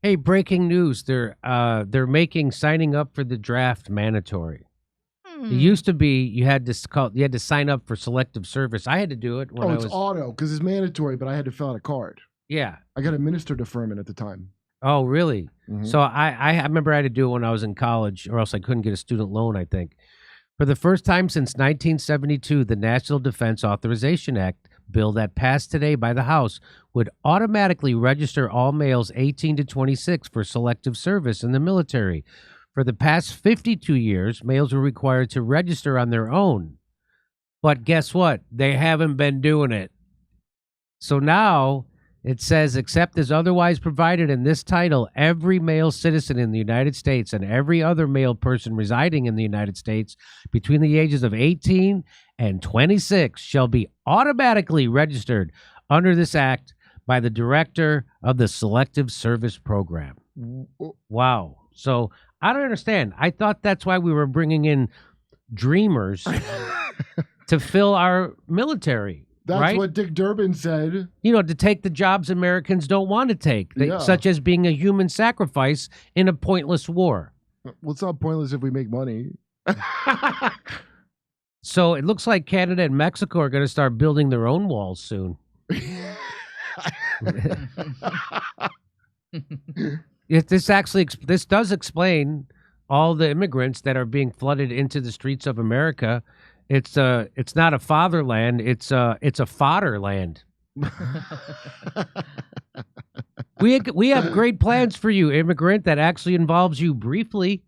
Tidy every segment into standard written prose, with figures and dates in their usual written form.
Hey, breaking news! They're making signing up for the draft mandatory. It used to be you had to sign up for selective service. I had to do it when I was auto because it's mandatory, but I had to fill out a card. Yeah, I got a minister deferment at the time. Oh, really? So I remember I had to do it when I was in college, or else I couldn't get a student loan, I think. For the first time since 1972, the National Defense Authorization Act bill that passed today by the House would automatically register all males 18 to 26 for selective service in the military. For the past 52 years, males were required to register on their own. But guess what? They haven't been doing it. So now it says, except as otherwise provided in this title, every male citizen in the United States and every other male person residing in the United States between the ages of 18 and 26 shall be automatically registered under this act by the director of the Selective Service Program. Wow. So I don't understand. I thought that's why we were bringing in dreamers to fill our military. That's right? what Dick Durbin said. You know, to take the jobs Americans don't want to take, such as being a human sacrifice in a pointless war. Well, it's not pointless if we make money. So it looks like Canada and Mexico are going to start building their own walls soon. This does explain all the immigrants that are being flooded into the streets of America. It's not a fatherland, it's a fodderland. We have great plans for you, immigrant, that actually involves you briefly.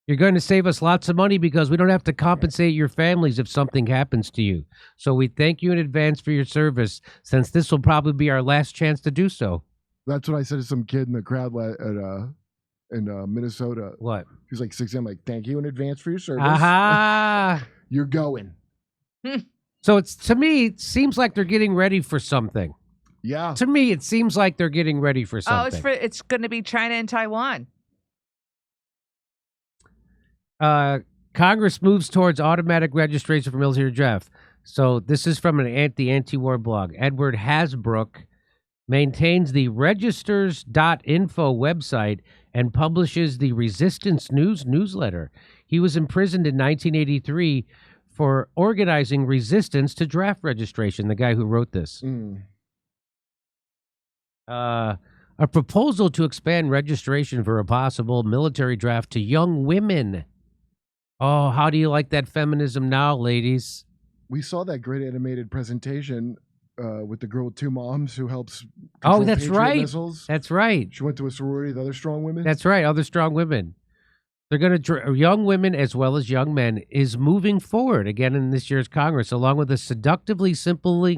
You're going to save us lots of money because we don't have to compensate your families if something happens to you. So we thank you in advance for your service, since this will probably be our last chance to do so. That's what I said to some kid in the crowd in Minnesota. What? He's like 6 I'm like, thank you in advance for your service. Aha! You're going. So to me, it seems like they're getting ready for something. Yeah. To me, it seems like they're getting ready for something. Oh, it's going to be China and Taiwan. Congress moves towards automatic registration for military draft. So this is from the anti-war blog. Edward Hasbrook maintains the registers.info website and publishes the Resistance News newsletter. He was imprisoned in 1983 for organizing resistance to draft registration, the guy who wrote this. A proposal to expand registration for a possible military draft to young women. Oh, how do you like that feminism now, ladies? We saw that great animated presentation with the girl with 2 moms who helps control that's Patriot right. missiles. That's right. She went to a sorority with other strong women. That's right, other strong women. They're going to young women as well as young men is moving forward again in this year's Congress, along with a seductively simple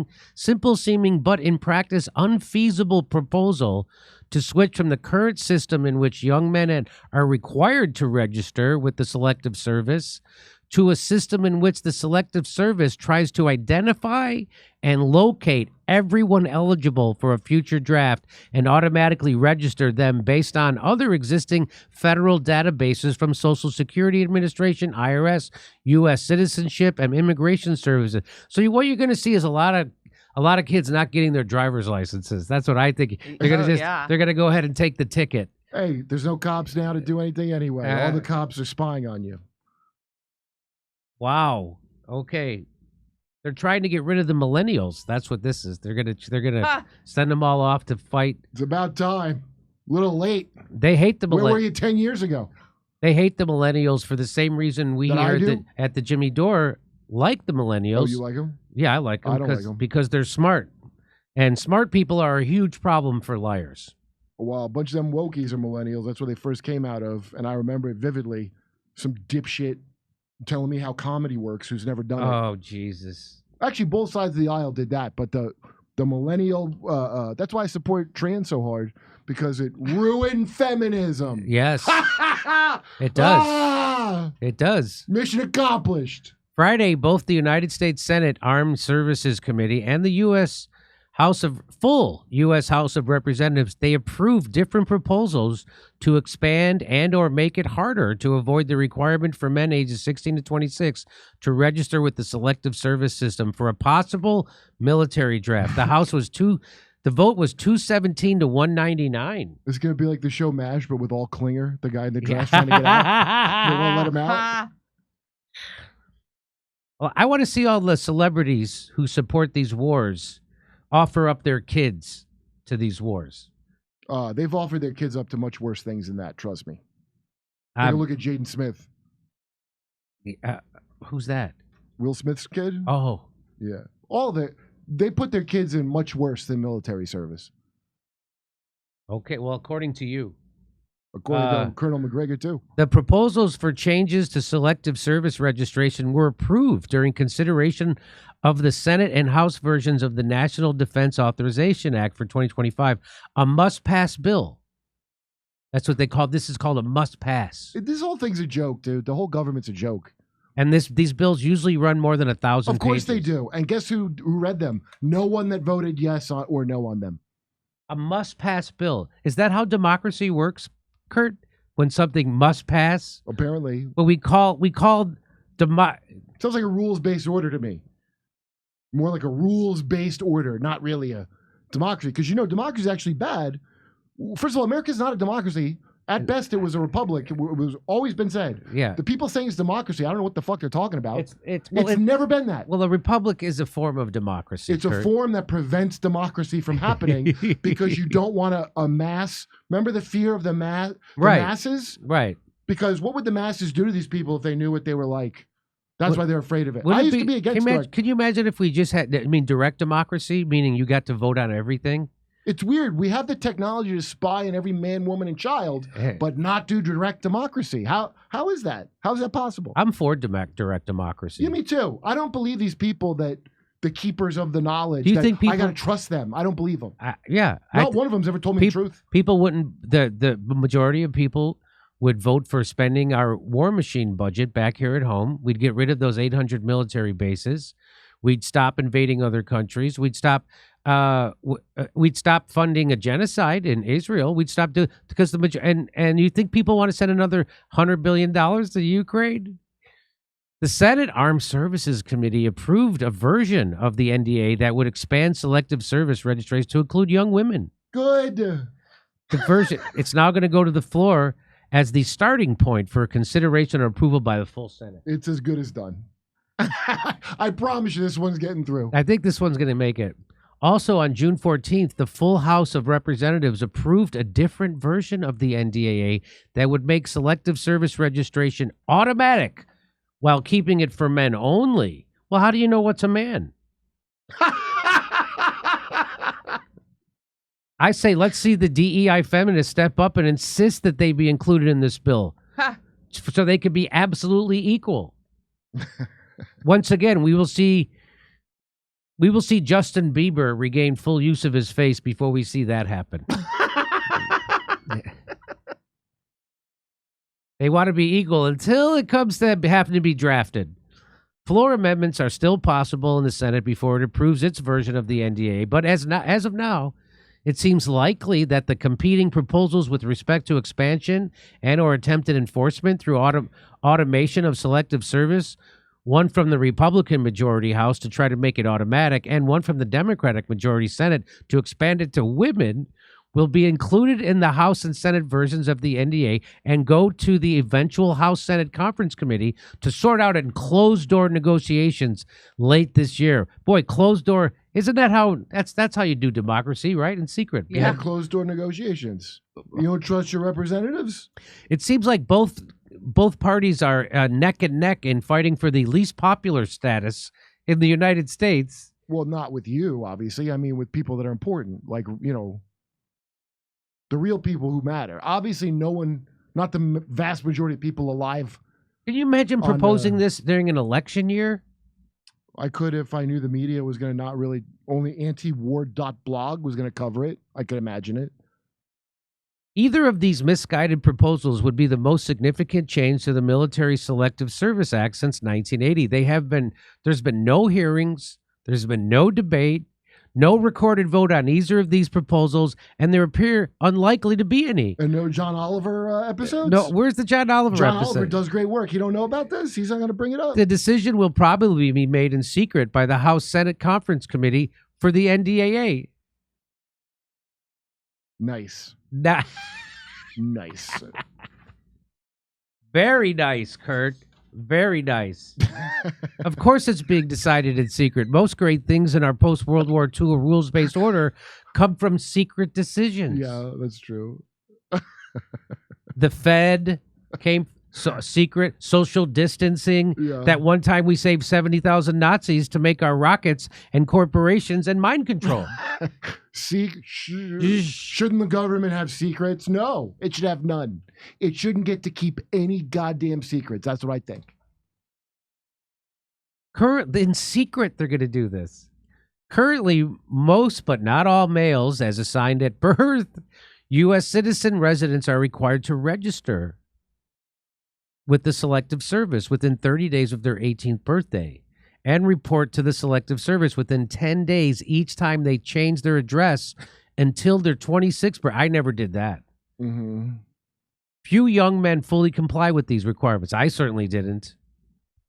seeming but in practice unfeasible proposal to switch from the current system in which young men are required to register with the Selective Service to a system in which the Selective Service tries to identify and locate everyone eligible for a future draft and automatically register them based on other existing federal databases from Social Security Administration, IRS, U.S. Citizenship, and Immigration Services. So what you're going to see is a lot of kids not getting their driver's licenses. That's what I think. They're going to they're going to go ahead and take the ticket. Hey, there's no cops now to do anything anyway. All the cops are spying on you. Wow. Okay. They're trying to get rid of the millennials. That's what this is. They're gonna send them all off to fight. It's about time. A little late. They hate the millennials. Where were you 10 years ago? They hate the millennials for the same reason we here at the Jimmy Dore like the millennials. Oh, you like them? Yeah, I like them. I don't like them. Because they're smart. And smart people are a huge problem for liars. Well, a bunch of them wokies are millennials. That's where they first came out of. And I remember it vividly. Some dipshit telling me how comedy works who's never done it. Oh, Jesus. Actually, both sides of the aisle did that. But the millennial, that's why I support trans so hard, because it ruined feminism. Yes. It does. It does. Mission accomplished. Friday, both the United States Senate Armed Services Committee and the U.S. House of Representatives, they approved different proposals to expand and or make it harder to avoid the requirement for men ages 16 to 26 to register with the Selective Service System for a possible military draft. The House was The vote was 217 to 199. It's going to be like the show MASH, but with all Klinger, the guy in the dress trying to get out. They won't let him out. Well, I want to see all the celebrities who support these wars offer up their kids to these wars. They've offered their kids up to much worse things than that, trust me. Take a look at Jaden Smith. Who's that? Will Smith's kid? Oh. Yeah. They put their kids in much worse than military service. Okay, well, according to you. According to Colonel McGregor, too. The proposals for changes to selective service registration were approved during consideration of the Senate and House versions of the National Defense Authorization Act for 2025, a must-pass bill. That's what they call this. Is called a must-pass. This whole thing's a joke, dude. The whole government's a joke. And these bills usually run more than 1,000 pages. Of course they do. And guess who read them? No one that voted yes or no on them. A must-pass bill. Is that how democracy works, Kurt? When something must pass? Apparently. Well, we called Sounds like a rules-based order to me. More like a rules-based order, not really a democracy. Because, democracy is actually bad. First of all, America's not a democracy. At best, it was a republic. It was always been said. Yeah. The people saying it's democracy, I don't know what the fuck they're talking about. It's never been that. Well, a republic is a form of democracy. It's a form that prevents democracy from happening because you don't want to amass. Remember the fear of the masses? Right. Because what would the masses do to these people if they knew what they were like? That's why they're afraid of it. I used to be against it. Can you imagine if we just had, direct democracy, meaning you got to vote on everything? It's weird. We have the technology to spy on every man, woman, and child, but not do direct democracy. How is that? How is that possible? I'm for direct democracy. Yeah, me too. I don't believe these people that the keepers of the knowledge. Do you think people? I got to trust them. I don't believe them. Yeah. Not one of them's ever told me the truth. People wouldn't. The majority of people would vote for spending our war machine budget back here at home. We'd get rid of those 800 military bases. We'd stop invading other countries. We'd stop funding a genocide in Israel. We'd stop because and you think people want to send another $100 billion to Ukraine? The Senate Armed Services Committee approved a version of the NDA that would expand selective service registries to include young women. Good. The version it's now going to go to the floor as the starting point for consideration or approval by the full Senate. It's as good as done. I promise you this one's getting through. I think this one's going to make it. Also, on June 14th, the full House of Representatives approved a different version of the NDAA that would make selective service registration automatic while keeping it for men only. Well, how do you know what's a man? I say let's see the DEI feminists step up and insist that they be included in this bill so they could be absolutely equal. Once again, we will see Justin Bieber regain full use of his face before we see that happen. They want to be equal until it comes to having to be drafted. Floor amendments are still possible in the Senate before it approves its version of the NDA, but as of now, it seems likely that the competing proposals with respect to expansion and or attempted enforcement through automation of selective service, one from the Republican majority House to try to make it automatic, and one from the Democratic majority Senate to expand it to women, will be included in the House and Senate versions of the NDA and go to the eventual House-Senate Conference Committee to sort out in closed-door negotiations late this year. Boy, closed door, isn't that how, that's how you do democracy, right? In secret. Yeah, closed-door negotiations. You don't trust your representatives? It seems like both parties are neck and neck in fighting for the least popular status in the United States. Well, not with you, obviously. I mean, with people that are important, like, the real people who matter. Obviously, no one, not the vast majority of people alive. Can you imagine proposing this during an election year? I could if I knew the media was going to not really, only antiwar.blog was going to cover it. I could imagine it. Either of these misguided proposals would be the most significant change to the Military Selective Service Act since 1980. There's been no hearings, there's been no debate, no recorded vote on either of these proposals, and there appear unlikely to be any. And no John Oliver episodes? No, where's the John Oliver episode? John Oliver does great work. You don't know about this? He's not going to bring it up. The decision will probably be made in secret by the House-Senate Conference Committee for the NDAA. Nice. Nice. Very nice, Kurt. Very nice. Of course it's being decided in secret. Most great things in our post-World War II rules-based order come from secret decisions. Yeah, that's true. The Fed came secret, social distancing. Yeah. That one time we saved 70,000 Nazis to make our rockets and corporations and mind control. Shouldn't the government have secrets? No, it should have none. It shouldn't get to keep any goddamn secrets. That's what I think. In secret, they're going to do this. Currently, most but not all males, as assigned at birth, U.S. citizen residents are required to register with the Selective Service within 30 days of their 18th birthday and report to the Selective Service within 10 days each time they change their address until their 26th birthday. I never did that. Mm-hmm. Few young men fully comply with these requirements. I certainly didn't.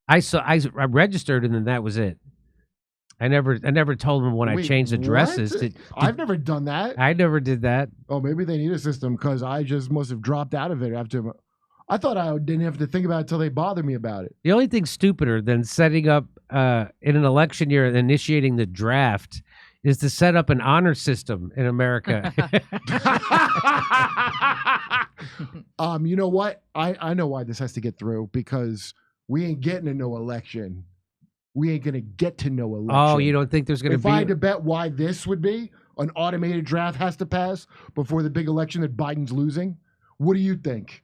I registered and then that was it. I never told them when I changed addresses. I've never done that. I never did that. Oh, maybe they need a system because I just must have dropped out of it after. I thought I didn't have to think about it until they bothered me about it. The only thing stupider than setting up in an election year and initiating the draft is to set up an honor system in America. You know what? I know why this has to get through because we ain't getting to no election. We ain't going to get to no election. Oh, you don't think there's going to be... If I had to bet why this would be, an automated draft has to pass before the big election that Biden's losing, what do you think?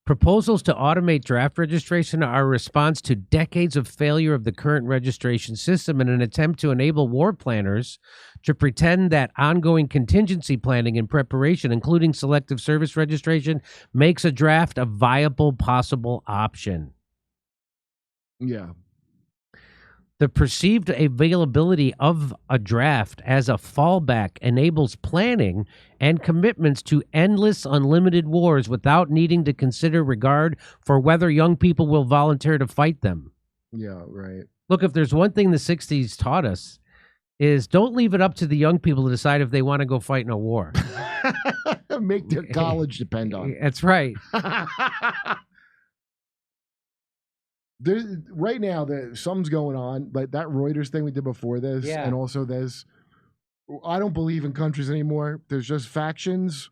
Proposals to automate draft registration are a response to decades of failure of the current registration system in an attempt to enable war planners to pretend that ongoing contingency planning and preparation, including selective service registration, makes a draft a viable possible option. Yeah. The perceived availability of a draft as a fallback enables planning and commitments to endless, unlimited wars without needing to consider regard for whether young people will volunteer to fight them. Yeah, right. Look, if there's one thing the 60s taught us is don't leave it up to the young people to decide if they want to go fight in a war. Make their college depend on it. That's right. There's right now something's going on, like that Reuters thing we did before this, and also I don't believe in countries anymore. There's just factions,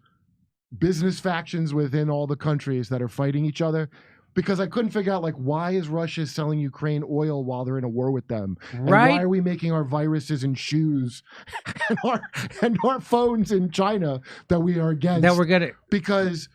business factions within all the countries that are fighting each other. Because I couldn't figure out why is Russia selling Ukraine oil while they're in a war with them? And why are we making our viruses in shoes and our phones in China that we are against? That we're gonna because.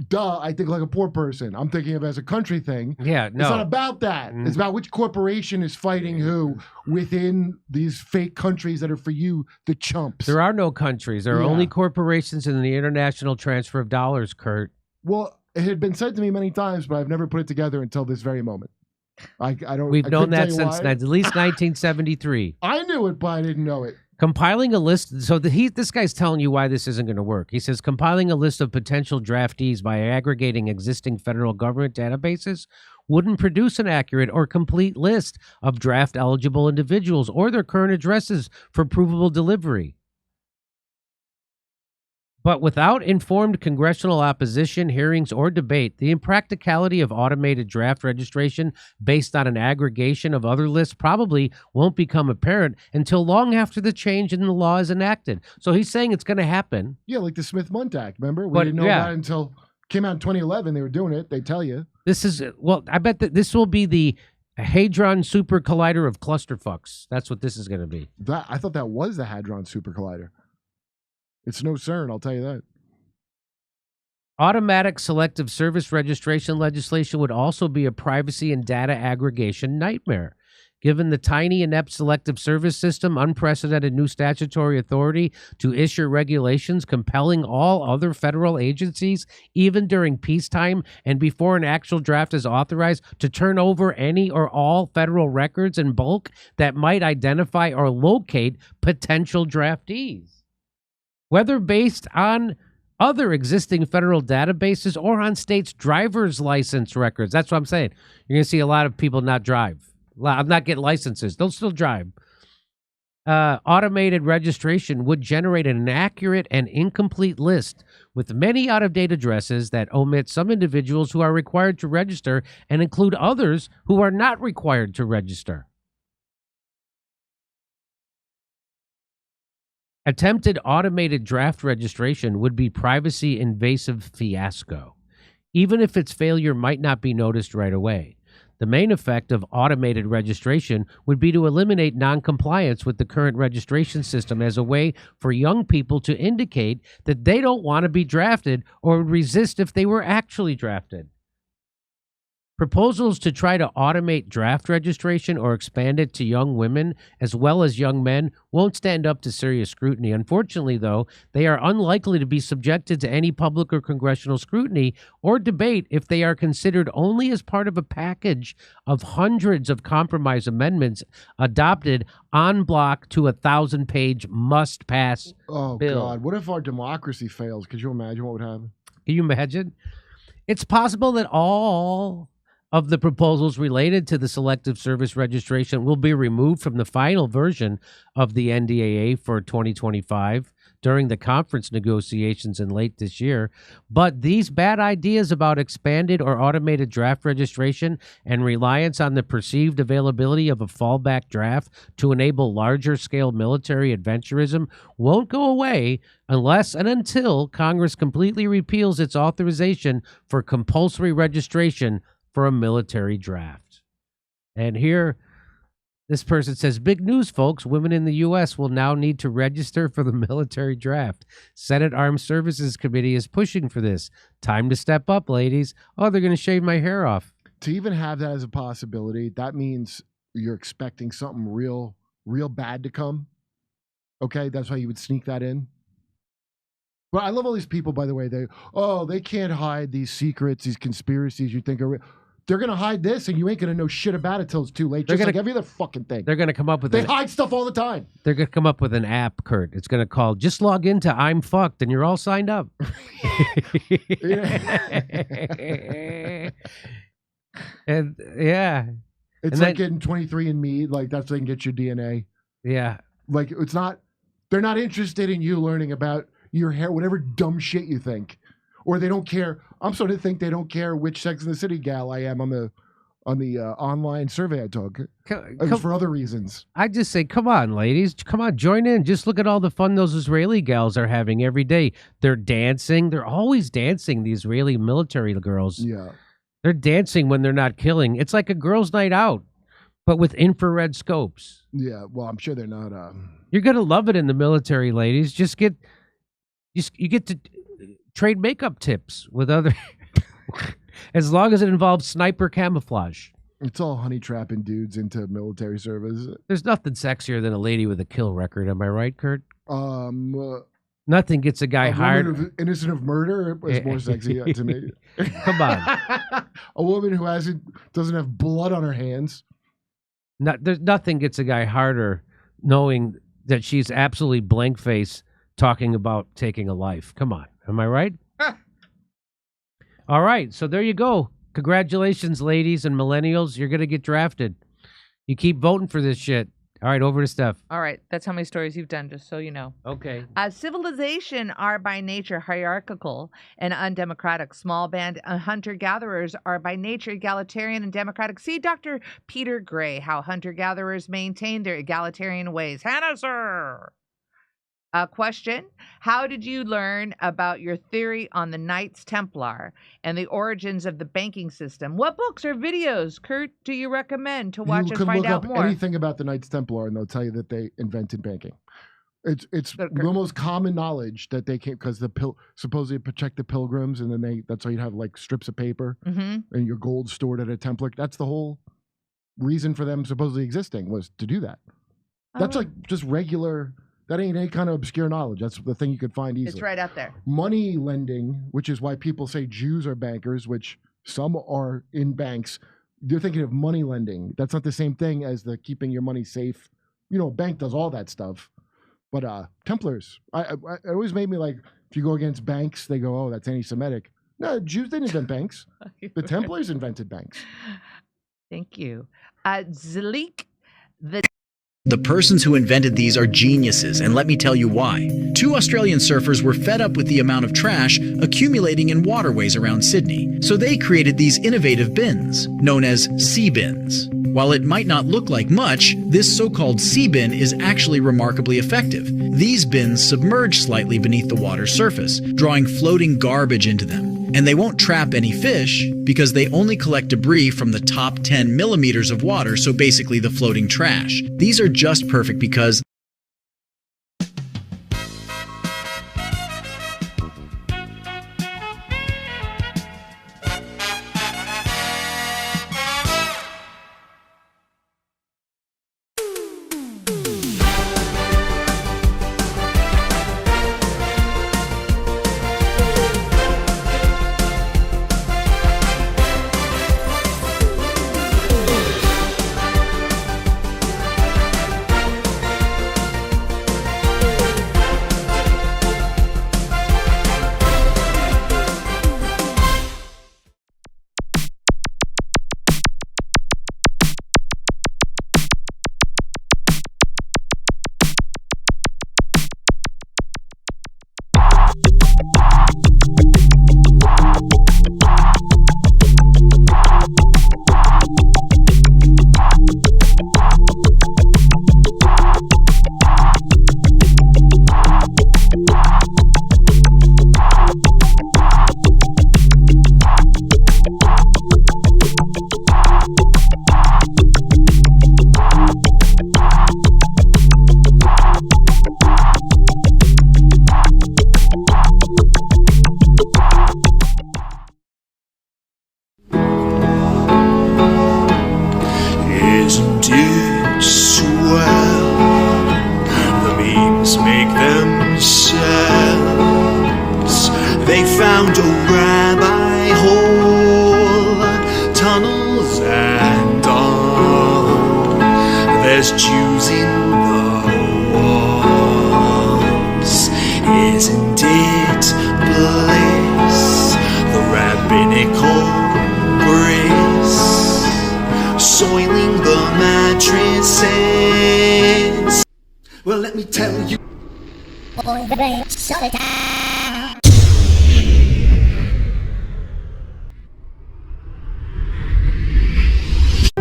Duh, I think like a poor person. I'm thinking of it as a country thing. Yeah, no. It's not about that. It's about which corporation is fighting who within these fake countries that are for you, the chumps. There are no countries. There are only corporations in the international transfer of dollars, Kurt. Well, it had been said to me many times, but I've never put it together until this very moment. I don't. We've known that since at least 1973. I knew it, but I didn't know it. Compiling a list, so this guy's telling you why this isn't going to work. He says compiling a list of potential draftees by aggregating existing federal government databases wouldn't produce an accurate or complete list of draft-eligible individuals or their current addresses for provable delivery. But without informed congressional opposition, hearings, or debate, the impracticality of automated draft registration based on an aggregation of other lists probably won't become apparent until long after the change in the law is enacted. So he's saying it's going to happen. Yeah, like the Smith-Mundt Act, remember? We didn't know about it until came out in 2011. They were doing it. They tell you. This is, I bet that this will be the Hadron Super Collider of clusterfucks. That's what this is going to be. I thought that was the Hadron Super Collider. It's no CERN, I'll tell you that. Automatic selective service registration legislation would also be a privacy and data aggregation nightmare. Given the tiny, inept selective service system, unprecedented new statutory authority to issue regulations compelling all other federal agencies, even during peacetime and before an actual draft is authorized, to turn over any or all federal records in bulk that might identify or locate potential draftees. Whether based on other existing federal databases or on states' driver's license records. That's what I'm saying. You're going to see a lot of people not drive, not get licenses. They'll still drive. automated registration would generate an inaccurate and incomplete list with many out-of-date addresses that omit some individuals who are required to register and include others who are not required to register. Attempted automated draft registration would be privacy invasive fiasco, even if its failure might not be noticed right away. The main effect of automated registration would be to eliminate noncompliance with the current registration system as a way for young people to indicate that they don't want to be drafted or would resist if they were actually drafted. Proposals to try to automate draft registration or expand it to young women as well as young men won't stand up to serious scrutiny. Unfortunately, though, they are unlikely to be subjected to any public or congressional scrutiny or debate if they are considered only as part of a package of hundreds of compromise amendments adopted en bloc to a 1,000-page must-pass Oh, bill. God. What if our democracy fails? Could you imagine what would happen? Can you imagine? It's possible that all of the proposals related to the Selective Service Registration will be removed from the final version of the NDAA for 2025 during the conference negotiations in late this year. But these bad ideas about expanded or automated draft registration and reliance on the perceived availability of a fallback draft to enable larger scale military adventurism won't go away unless and until Congress completely repeals its authorization for compulsory registration for a military draft. And here, this person says, big news, folks. Women in the U.S. will now need to register for the military draft. Senate Armed Services Committee is pushing for this. Time to step up, ladies. Oh, they're going to shave my hair off. To even have that as a possibility, that means you're expecting something real bad to come. Okay, that's why you would sneak that in. But I love all these people, by the way. They can't hide these secrets, these conspiracies you think are real. They're going to hide this, and you ain't going to know shit about it till it's too late. Just like every other fucking thing. They're going to come up with They hide stuff all the time. They're going to come up with an app, Kurt. It's going to call, just log into I'm Fucked, and you're all signed up. And yeah. It's like getting 23andMe. Like, that's so they can get your DNA. Yeah. Like, it's not, they're not interested in you learning about your hair, whatever dumb shit you think. Or they don't care. I'm starting to think they don't care which Sex and the City gal I am on the online survey I took. For other reasons. I just say, come on, ladies. Come on, join in. Just look at all the fun those Israeli gals are having every day. They're dancing. They're always dancing, the Israeli military girls. Yeah. They're dancing when they're not killing. It's like a girls' night out, but with infrared scopes. Yeah, well, I'm sure they're not. You're going to love it in the military, ladies. You get to trade makeup tips with other, as long as it involves sniper camouflage. It's all honey trapping dudes into military service. There's nothing sexier than a lady with a kill record. Am I right, Kurt? Nothing gets a guy hired. Innocent of murder is more sexy to me. Come on. A woman who doesn't have blood on her hands. There's nothing gets a guy harder knowing that she's absolutely blank face talking about taking a life. Come on. Am I right? All right. So there you go. Congratulations, ladies and millennials. You're going to get drafted. You keep voting for this shit. All right. Over to Steph. All right. That's how many stories you've done, just so you know. Okay. Civilization are by nature hierarchical and undemocratic. Small band hunter-gatherers are by nature egalitarian and democratic. See Dr. Peter Gray, how hunter-gatherers maintain their egalitarian ways. Hannah, sir. Question: how did you learn about your theory on the Knights Templar and the origins of the banking system? What books or videos, Kurt, do you recommend to watch and find out more? You can look up anything about the Knights Templar, and they'll tell you that they invented banking. It's the most common knowledge that they came because supposedly protect the pilgrims, and then that's why you'd have like strips of paper and your gold stored at a Templar. That's the whole reason for them supposedly existing, was to do that. That's like just regular. That ain't any kind of obscure knowledge. That's the thing you could find easily. It's right out there. Money lending, which is why people say Jews are bankers, which some are in banks. They're thinking of money lending. That's not the same thing as the keeping your money safe. You know, a bank does all that stuff. But Templars, it always made me like, if you go against banks, they go, oh, that's anti-Semitic. No, Jews didn't invent banks. The Templars invented banks. Thank you. Zalik, the The persons who invented these are geniuses, and let me tell you why. 2 Australian surfers were fed up with the amount of trash accumulating in waterways around Sydney, so they created these innovative bins, known as sea bins. While it might not look like much, this so-called sea bin is actually remarkably effective. These bins submerge slightly beneath the water's surface, drawing floating garbage into them. And they won't trap any fish because they only collect debris from the top 10 millimeters of water, so basically the floating trash. These are just perfect because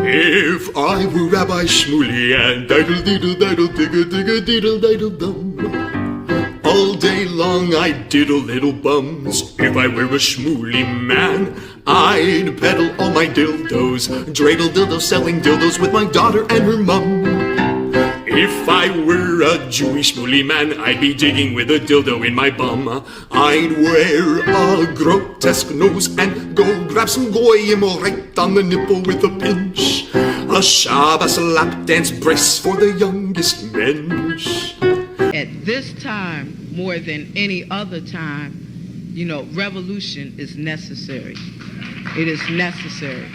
If I were Rabbi Shmuley and diddle diddle diddle digga digga diddle diddle dum, all day long I'd diddle little bums. If I were a Shmuley man, I'd peddle all my dildos, dreidel dildos, selling dildos with my daughter and her mum. If I were a Jewish Shmuley man, I'd be digging with a dildo in my bum. I'd wear a grotesque nose and go grab some goyim right on the nipple with a pinch. A Shabbos lap dance brace for the youngest mensch. At this time, more than any other time, you know, revolution is necessary. It is necessary.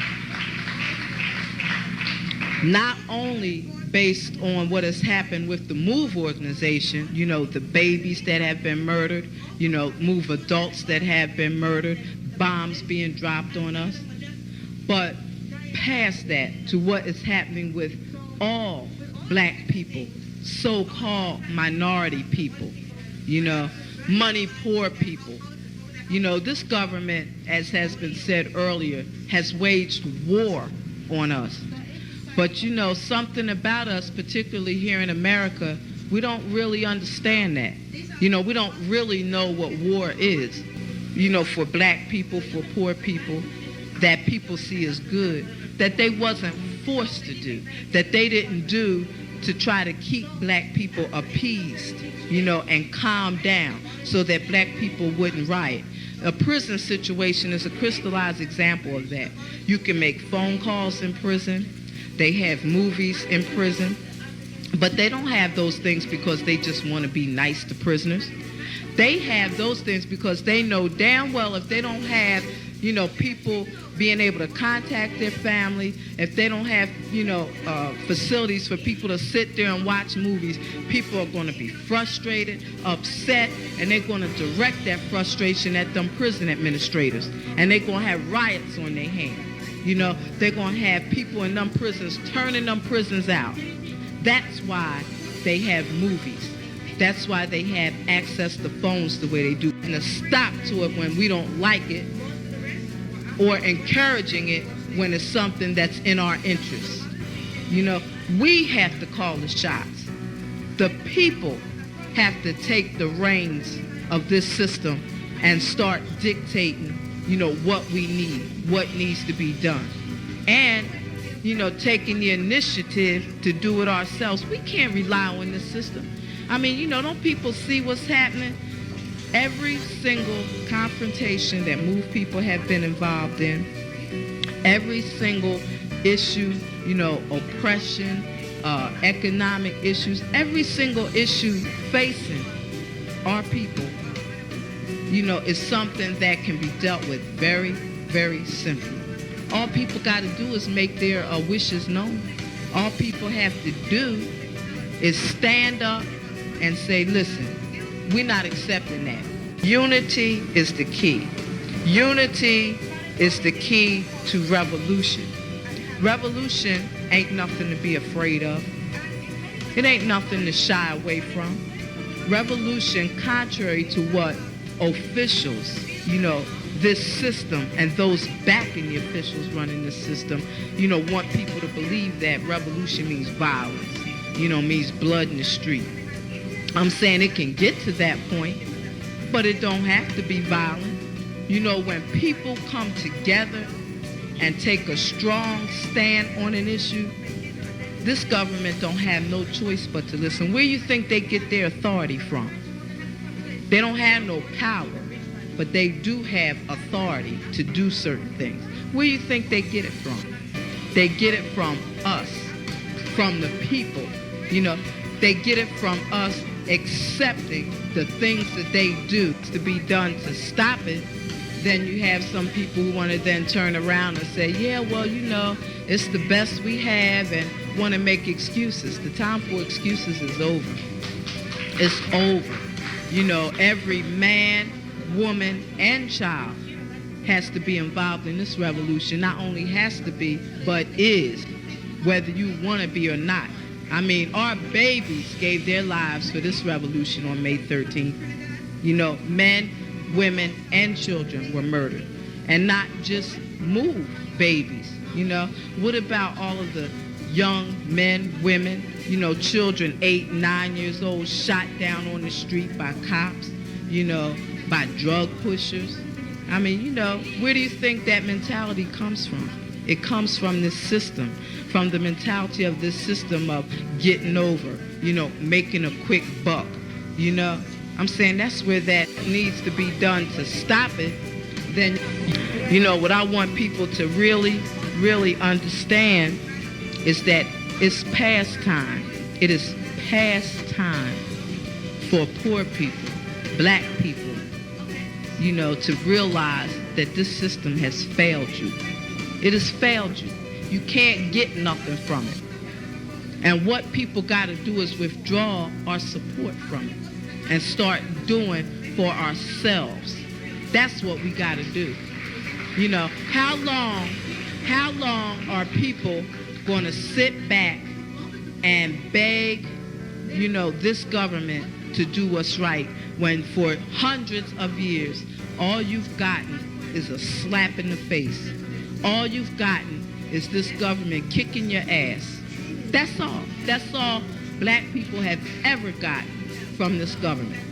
Not only based on what has happened with the MOVE organization, you know, the babies that have been murdered, you know, MOVE adults that have been murdered, bombs being dropped on us, but past that to what is happening with all black people, so-called minority people, you know, money poor people. You know, this government, as has been said earlier, has waged war on us. But you know, something about us, particularly here in America, we don't really understand that. You know, we don't really know what war is. You know, for black people, for poor people, that people see as good, that they wasn't forced to do, that they didn't do to try to keep black people appeased, you know, and calm down so that black people wouldn't riot. A prison situation is a crystallized example of that. You can make phone calls in prison. They have movies in prison, but they don't have those things because they just want to be nice to prisoners. They have those things because they know damn well if they don't have, you know, people being able to contact their family, if they don't have, you know, facilities for people to sit there and watch movies, people are going to be frustrated, upset, and they're going to direct that frustration at them prison administrators, and they're going to have riots on their hands. You know, they're going to have people in them prisons turning them prisons out. That's why they have movies. That's why they have access to phones the way they do. And a stop to it when we don't like it, or encouraging it when it's something that's in our interest. You know, we have to call the shots. The people have to take the reins of this system and start dictating, you know, what we need, what needs to be done. And, you know, taking the initiative to do it ourselves. We can't rely on this system. I mean, you know, don't people see what's happening? Every single confrontation that MOVE people have been involved in, every single issue, you know, oppression, economic issues, every single issue facing our people, you know, is something that can be dealt with very, very simply. All people got to do is make their wishes known. All people have to do is stand up and say, listen, we're not accepting that. Unity is the key. Unity is the key to revolution. Revolution ain't nothing to be afraid of. It ain't nothing to shy away from. Revolution, contrary to what officials, you know, this system and those backing the officials running the system, you know, want people to believe that revolution means violence, you know, means blood in the street. I'm saying it can get to that point, but it don't have to be violent. You know, when people come together and take a strong stand on an issue, this government don't have no choice but to listen. Where you think they get their authority from? They don't have no power, but they do have authority to do certain things. Where you think they get it from? They get it from us, from the people. You know, they get it from us accepting the things that they do to be done to stop it. Then you have some people who want to then turn around and say, yeah, well, you know, it's the best we have, and want to make excuses. The time for excuses is over. It's over. You know, every man, woman, and child has to be involved in this revolution. Not only has to be, but is, whether you want to be or not. I mean, our babies gave their lives for this revolution on May 13th. You know, men, women, and children were murdered. And not just MOVE babies, you know. What about all of the young men, women, you know, children 8, 9 years old shot down on the street by cops, you know, by drug pushers? I mean, you know, where do you think that mentality comes from? It comes from this system, from the mentality of this system of getting over, you know, making a quick buck, you know. I'm saying that's where that needs to be done to stop it. Then, you know, what I want people to really, really understand is that it's past time. It is past time for poor people, black people, you know, to realize that this system has failed you. It has failed you. You can't get nothing from it. And what people got to do is withdraw our support from it and start doing for ourselves. That's what we got to do. You know, how long are people going to sit back and beg, you know, this government to do what's right when for hundreds of years all you've gotten is a slap in the face? All you've gotten is this government kicking your ass. That's all. That's all black people have ever gotten from this government.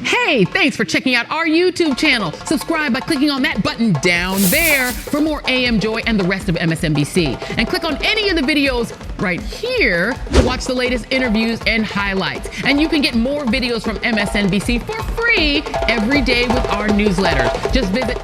Hey, thanks for checking out our YouTube channel. Subscribe by clicking on that button down there for more AM Joy and the rest of MSNBC. And click on any of the videos right here to watch the latest interviews and highlights. And you can get more videos from MSNBC for free every day with our newsletter. Just visit